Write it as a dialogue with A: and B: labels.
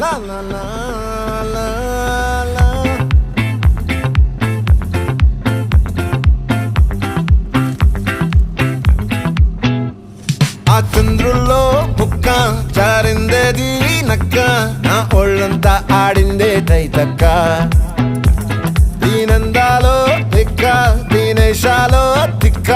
A: La la la la la. ఆ చంద్రుల్లో బుక్క జారిందేది నక్క నా ఒళ్ళంతా ఆడిందే తైతక్క దీనందాలో తిక్క దీనేశాలో తిక్క